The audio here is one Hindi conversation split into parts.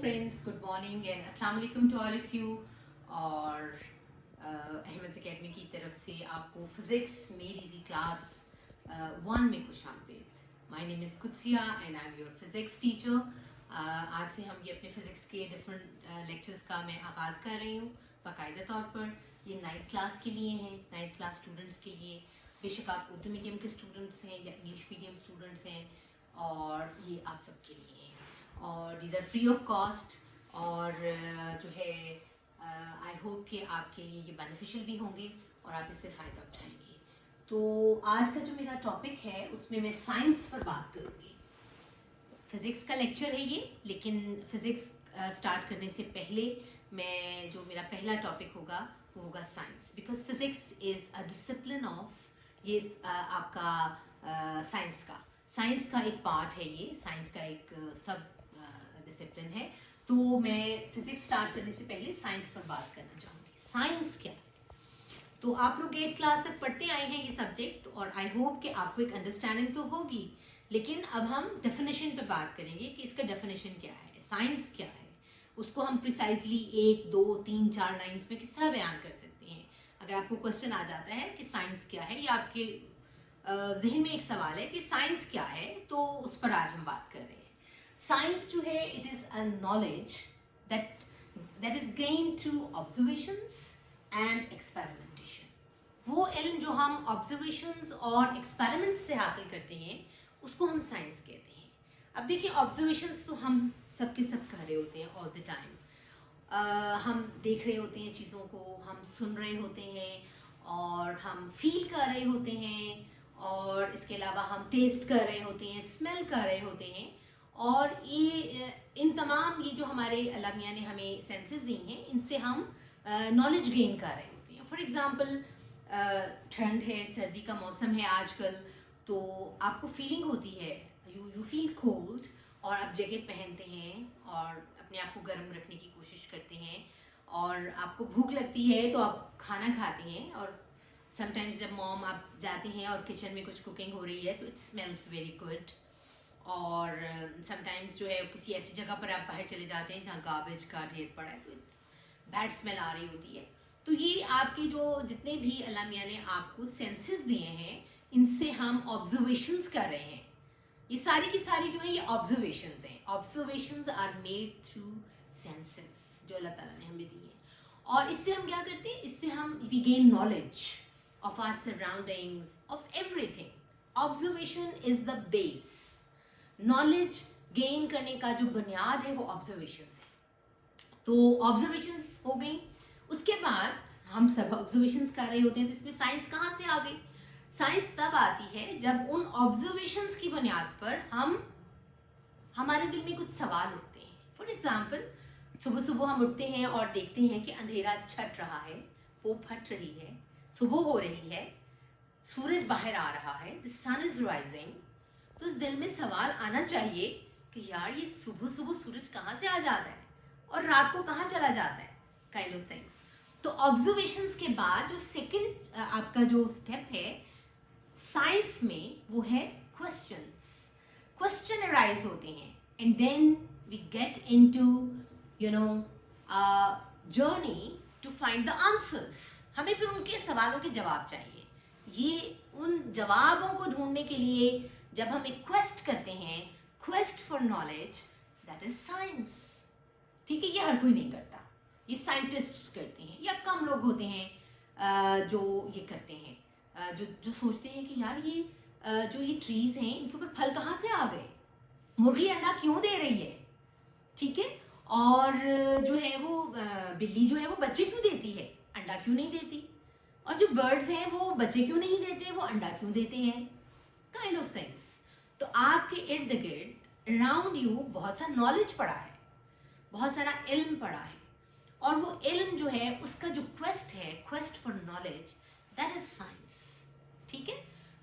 फ्रेंड्स, गुड मॉर्निंग एंड अस्सलाम वालेकुम टू ऑल ऑफ यू। और अहमद एकेडमी की तरफ से आपको फिज़िक्स मेड इजी क्लास 1 में खुश आमदीद। My name is कुत्सिया and I am your physics teacher. आज से हम ये अपने फ़िज़िक्स के डिफरेंट लेक्चर्स का मैं आगाज़ कर रही हूँ बाकायदा तौर पर। ये 9th क्लास के लिए हैं, 9th क्लास स्टूडेंट्स के लिए। बेशक आप उर्दू मीडियम के स्टूडेंट्स हैं या इंग्लिश मीडियम स्टूडेंट्स हैं, और ये आप सबके लिए हैं। और these are free of cost, और जो है आई होप कि आपके लिए ये बेनिफिशियल भी होंगे और आप इससे फ़ायदा उठाएंगे। तो आज का जो मेरा टॉपिक है उसमें मैं साइंस पर बात करूँगी। फ़िज़िक्स का लेक्चर है ये, लेकिन फ़िज़िक्स स्टार्ट करने से पहले मैं जो मेरा पहला टॉपिक होगा वो होगा science, because physics is a discipline of, ये आपका साइंस का एक पार्ट है, ये साइंस का एक सब डिसिप्लिन है। तो मैं फिजिक्स स्टार्ट करने से पहले साइंस पर बात करना चाहूँगी। साइंस क्या है? तो आप लोग 8th क्लास तक पढ़ते आए हैं ये सब्जेक्ट, और आई होप कि आपको एक अंडरस्टैंडिंग तो होगी। लेकिन अब हम डेफिनेशन पे बात करेंगे कि इसका डेफिनेशन क्या है, साइंस क्या है, उसको हम प्रिसाइजली 1, 2, 3, 4 लाइन्स में किस तरह बयान कर सकते हैं। अगर आपको क्वेश्चन आ जाता है कि साइंस क्या है, या आपके जहन में एक सवाल है कि साइंस क्या है, तो उस पर आज हम बात कर रहे हैं। साइंस जो है, it is a knowledge that is gained through observations and experimentation. वो इल्म जो हम ऑब्जर्वेशंस और एक्सपेरिमेंट्स से हासिल करते हैं उसको हम साइंस कहते हैं। अब देखिए, ऑब्जर्वेशंस तो हम सब के सब कर रहे होते हैं ऑल द टाइम। हम देख रहे होते हैं चीज़ों को, हम सुन रहे होते हैं, और हम फील कर रहे होते हैं, और इसके अलावा हम टेस्ट कर रहे होते हैं, स्मेल कर रहे होते हैं। और ये इन तमाम ये जो हमारे अल्लाह मियाँ ने हमें सेंसेस दी हैं, इनसे हम नॉलेज गेन कर रहे होते हैं। फॉर एग्ज़ाम्पल, ठंड है, सर्दी का मौसम है आजकल, तो आपको फीलिंग होती है, यू फील कोल्ड, और आप जैकेट पहनते हैं और अपने आप को गर्म रखने की कोशिश करते हैं। और आपको भूख लगती है तो आप खाना खाते हैं, और समटाइम्स जब मॉम आप जाते हैं और किचन में कुछ कुकिंग हो रही है तो इट स्मेल्स वेरी गुड। और समटाइम्स जो है किसी ऐसी जगह पर आप बाहर चले जाते हैं जहाँ गार्बेज का ढेर पड़ा है, तो इट्स बैड स्मेल आ रही होती है। तो ये आपके जो जितने भी अल्लाह मियाँ ने आपको सेंसेस दिए हैं, इनसे हम ऑब्जर्वेशंस कर रहे हैं। ये सारी की सारी जो है ये ऑब्जर्वेशंस हैं। Observations are made through senses जो अल्लाह ताला ने हमें दिए हैं। और इससे हम क्या करते हैं, इससे हम we gain knowledge of our surroundings, of everything. Observation is the base. Knowledge gain करने का जो बुनियाद है वो ऑब्जर्वेशंस है। तो ऑब्जर्वेशंस हो गई, उसके बाद हम सब ऑब्जर्वेशंस कर रहे होते हैं, तो इसमें साइंस कहाँ से आ गई? साइंस तब आती है जब उन ऑब्जर्वेशंस की बुनियाद पर हमारे दिल में कुछ सवाल उठते हैं। फॉर एग्जाम्पल, सुबह सुबह हम उठते हैं और देखते हैं कि अंधेरा छट रहा है, वो फट रही है, सुबह हो रही है, सूरज बाहर आ रहा है, द सन इज राइजिंग। तो इस दिल में सवाल आना चाहिए कि यार ये सुबह सुबह सूरज कहाँ से आ जाता है और रात को कहाँ चला जाता है, काइंड ऑफ थिंग्स। तो ऑब्जर्वेशंस के बाद जो सेकंड आपका जो स्टेप है साइंस में, वो है क्वेश्चंस। क्वेश्चन अराइज होते हैं, and then we get into journey to find the answers. हमें फिर उनके सवालों के जवाब चाहिए। ये उन जवाबों को ढूंढने के लिए जब हम एक क्वेस्ट करते हैं, quest for knowledge, that is science. ठीक है, ये हर कोई नहीं करता, ये साइंटिस्ट्स करते हैं, या कम लोग होते हैं जो ये करते हैं, जो सोचते हैं कि यार ये जो ये ट्रीज हैं इनके ऊपर फल कहाँ से आ गए, मुर्गी अंडा क्यों दे रही है, ठीक है, और जो है वो बिल्ली जो है वो बच्चे क्यों देती है, अंडा क्यों नहीं देती, और जो बर्ड्स हैं वो बच्चे क्यों नहीं देते, वो अंडा क्यों देते हैं, काइंड ऑफ थिंग्स। तो आपके इर्द गिर्द अराउंड यू बहुत सा नॉलेज पड़ा है, बहुत सारा इल्म पड़ा है, और वो इल्म जो है उसका जो क्वेस्ट है, quest for knowledge, that is science. ठीक है,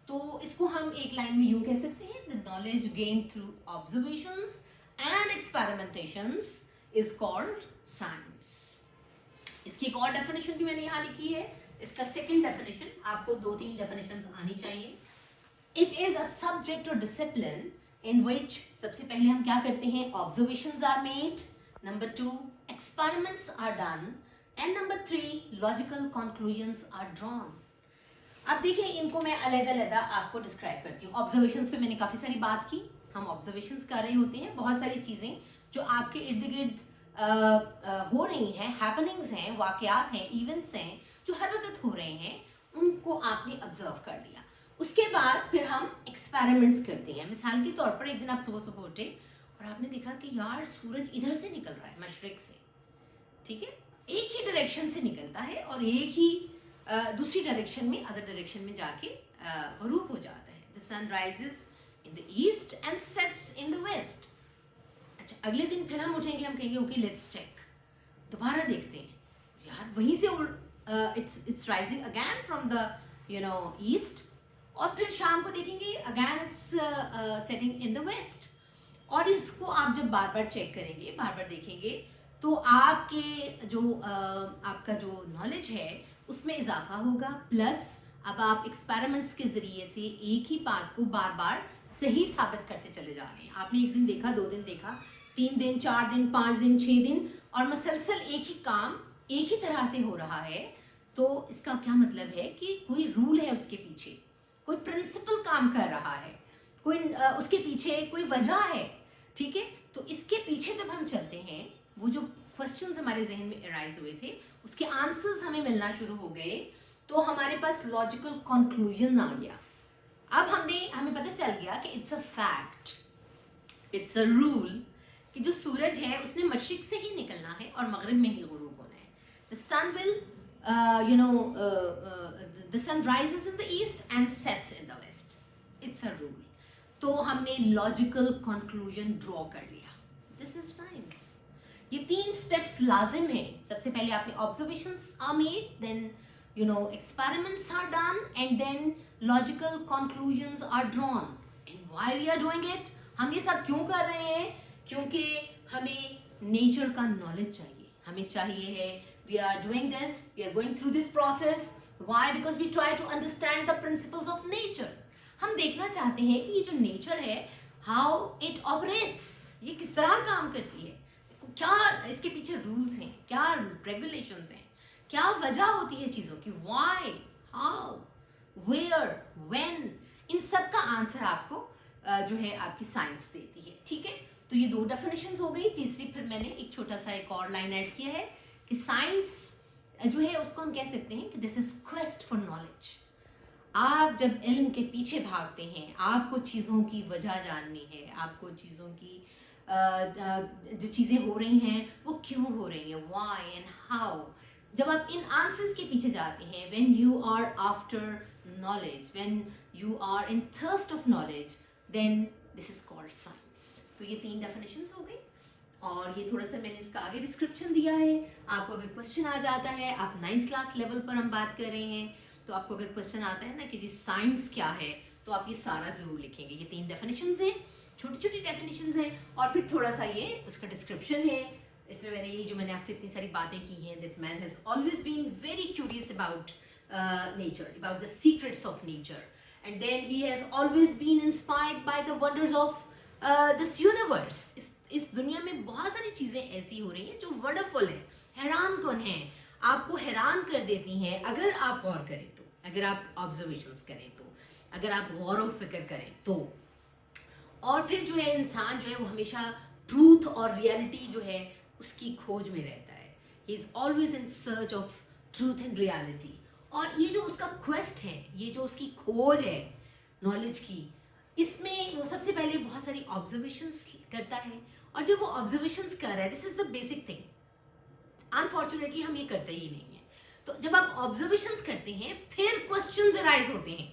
तो इसको हम एक लाइन में यूं कह सकते हैं, the knowledge gain through observations and experimentations is called science. इसकी एक और डेफिनेशन भी मैंने यहाँ लिखी है। इसका सेकंड डेफिनेशन, आपको 2-3 डेफिनेशंस आनी चाहिए। इट इज अ सब्जेक्ट और डिसिप्लिन इन विच, सबसे पहले हम क्या करते हैं, observations are made, Number 2, experiments are done. And number 3, logical conclusions are drawn. अब देखिए, इनको मैं अलग-अलग आपको डिस्क्राइब करती हूँ. ऑब्जर्वेशंस पे मैंने काफ़ी सारी बात की. हम ऑब्जर्वेशंस कर रहे होते हैं, बहुत सारी चीज़ें जो आपके इर्द गिर्द हो रही हैं, हैपनिंग्स हैं, वाकयात हैं, इवेंट्स हैं जो हर वक्त हो रहे हैं, उनको आपने ऑब्जर्व कर लिया. उसके बाद फिर हम एक्सपेरिमेंट्स करते हैं. मिसाल के तौर पर एक दिन आप सुबह सुबह उठे और आपने देखा कि यार सूरज इधर से निकल रहा है, मशरिक से. ठीक है, एक ही डायरेक्शन से निकलता है और एक ही दूसरी डायरेक्शन में, अदर डायरेक्शन में जाके गरूब हो जाता है. The sun rises in the east and sets in the west. अच्छा, अगले दिन फिर हम उठेंगे, हम कहेंगे ओके लेट्स चेक, दोबारा देखते हैं, यार वहीं से it's rising again from the east. और फिर शाम को देखेंगे again it's setting in the west. और इसको आप जब बार बार चेक करेंगे, बार बार देखेंगे, तो आपके जो आपका जो नॉलेज है उसमें इजाफा होगा. प्लस अब आप एक्सपेरिमेंट्स के ज़रिए से एक ही बात को बार बार सही साबित करते चले जा रहे हैं. आपने एक दिन देखा, 2 दिन देखा, 3 दिन, 4 दिन, 5 दिन, 6 दिन, और मुसलसल एक ही काम एक ही तरह से हो रहा है. तो इसका क्या मतलब है कि कोई रूल है उसके पीछे, कोई प्रिंसिपल काम कर रहा है, कोई उसके पीछे कोई वजह है. ठीक है, तो इसके पीछे जब हम चलते हैं, वो जो क्वेश्चंस हमारे जहन में अराइज हुए थे उसके आंसर्स हमें मिलना शुरू हो गए, तो हमारे पास लॉजिकल कंक्लूजन आ गया. अब हमें पता चल गया कि it's a fact, it's a rule कि जो सूरज है उसने मशरिक से ही निकलना है और मगरिब में ही गुरूब होना है. The sun will the sun rises in the east and sets in the west. It's a rule. तो हमने लॉजिकल कंक्लूजन ड्रॉ कर लिया. This is science. ये 3 स्टेप्स लाजिम हैं. सबसे पहले आपने observations are made, then experiments are done, and then logical conclusions are drawn. And why we are doing it? हम ये सब क्यों कर रहे हैं? क्योंकि हमें नेचर का नॉलेज चाहिए. हमें चाहिए है, we are doing this, we are going through this process. Why? Because we try to understand the principles of nature. हम देखना चाहते हैं कि ये जो नेचर है, हाउ इट ऑपरेट्स, ये किस तरह काम करती है, क्या इसके पीछे रूल्स हैं, क्या रेगुलेशंस हैं, क्या वजह होती है चीज़ों की, व्हाई, हाउ, वेयर, व्हेन. इन सब का आंसर आपको जो है आपकी साइंस देती है. ठीक है, तो ये 2 डेफिनेशंस हो गई. तीसरी फिर मैंने एक छोटा सा एक और लाइन ऐड किया है कि साइंस जो है उसको हम कह सकते हैं कि this is quest for knowledge. आप जब इल्म के पीछे भागते हैं, आपको चीज़ों की वजह जाननी है, आपको चीज़ों की जो चीज़ें हो रही हैं वो क्यों हो रही हैं, व्हाई एंड हाउ. जब आप इन आंसर्स के पीछे जाते हैं, when you are after knowledge, when you are in thirst of knowledge, then this is called science. तो ये 3 डेफिनेशंस हो गई, और ये थोड़ा सा मैंने इसका आगे डिस्क्रिप्शन दिया है. आपको अगर क्वेश्चन आ जाता है, आप 9th क्लास लेवल पर हम बात कर रहे हैं, तो आपको अगर क्वेश्चन आता है ना कि जी साइंस क्या है, तो आप ये सारा ज़रूर लिखेंगे. ये 3 डेफिनेशंस हैं, छोटी छोटी डेफिनेशंस हैं, और फिर थोड़ा सा ये उसका डिस्क्रिप्शन है. इसमें मैंने आपसे इतनी सारी बातें की हैं. That man has always been very curious about nature, about the secrets of nature, and then he has always been inspired by the wonders of this universe. इस दुनिया में बहुत सारी चीज़ें ऐसी हो रही हैं जो वंडरफुल है, हैरान कौन है, आपको हैरान कर देती हैं अगर आप गौर करें तो, अगर आप ऑब्जर्वेशंस करें तो, अगर आप गौर व फिक्र करें तो. और फिर जो है इंसान जो है वो हमेशा ट्रूथ और रियलिटी जो है उसकी खोज में रहता है. He is always in search of truth and reality. और ये जो उसका क्वेस्ट है, ये जो उसकी खोज है नॉलेज की, इसमें वो सबसे पहले बहुत सारी ऑब्जर्वेशंस करता है. और जब वो ऑब्जर्वेशंस कर रहा है, this is the basic thing, unfortunately हम ये करते ही नहीं है. तो जब आप ऑब्जर्वेशंस करते हैं, फिर क्वेश्चंस अराइज होते हैं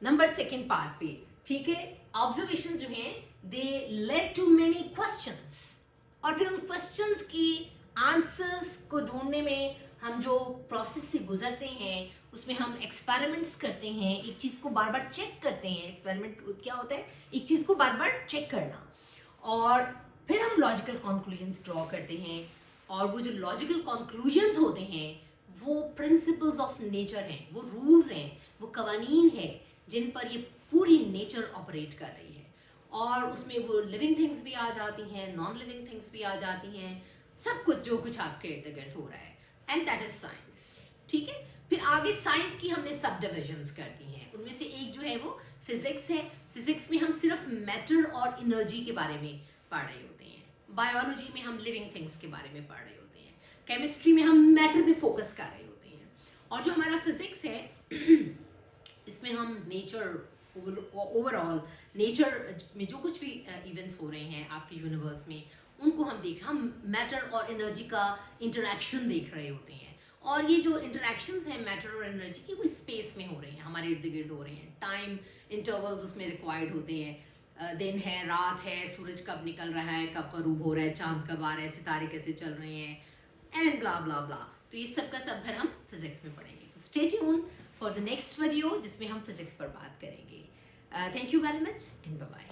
नंबर 2 पार्ट पे. ठीक है, ऑब्जर्वेशंस जो हैं दे लेड टू मेनी क्वेश्चंस, और फिर उन क्वेश्चंस की आंसर्स को ढूंढने में हम जो प्रोसेस से गुजरते हैं, उसमें हम एक्सपेरिमेंट्स करते हैं, एक चीज़ को बार बार चेक करते हैं. एक्सपेरिमेंट क्या होता है? एक चीज़ को बार बार चेक करना, और फिर हम लॉजिकल कंक्लूजन्स ड्रॉ करते हैं. और वो जो लॉजिकल कंक्लूजन्स होते हैं वो प्रिंसिपल्स ऑफ नेचर हैं, वो रूल्स हैं, वो कवानीन है जिन पर ये पूरी नेचर ऑपरेट कर रही है. और उसमें वो लिविंग थिंग्स भी आ जाती हैं, नॉन लिविंग थिंग्स भी आ जाती हैं, सब कुछ जो कुछ आपके इर्द गिर्द हो रहा है, एंड दैट इज साइंस। ठीक है, फिर आगे साइंस की हमने सब डिविजन्स कर दी हैं, उनमें से एक जो है वो फिजिक्स है। फिजिक्स में हम सिर्फ मैटर और एनर्जी के बारे में पढ़ रहे होते हैं, बायोलॉजी में हम लिविंग थिंग्स के बारे में पढ़ रहे होते हैं, केमिस्ट्री में हम मैटर पे फोकस कर रहे होते हैं, और जो हमारा फिजिक्स है इसमें हम नेचर, ओवरऑल नेचर में जो कुछ भी इवेंट्स हो रहे हैं आपके यूनिवर्स में, उनको हम मैटर और एनर्जी का इंटरेक्शन देख रहे होते हैं। और ये जो इंटरेक्शंस हैं मैटर और एनर्जी की, वो स्पेस में हो रहे हैं, हमारे इर्द गिर्द हो रहे हैं, टाइम इंटरवल्स उसमें रिक्वायर्ड होते हैं, दिन है, रात है, सूरज कब निकल रहा है, कब गरूब हो रहा है, चांद कब आ रहा है, सितारे कैसे चल रहे हैं, एंड ब्ला ब्ला ब्ला। तो ये सब का सब फिर हम फिजिक्स में पढ़ेंगे। तो stay tuned for the next video जिसमें हम फिजिक्स पर बात करेंगे। Thank you very much and bye bye.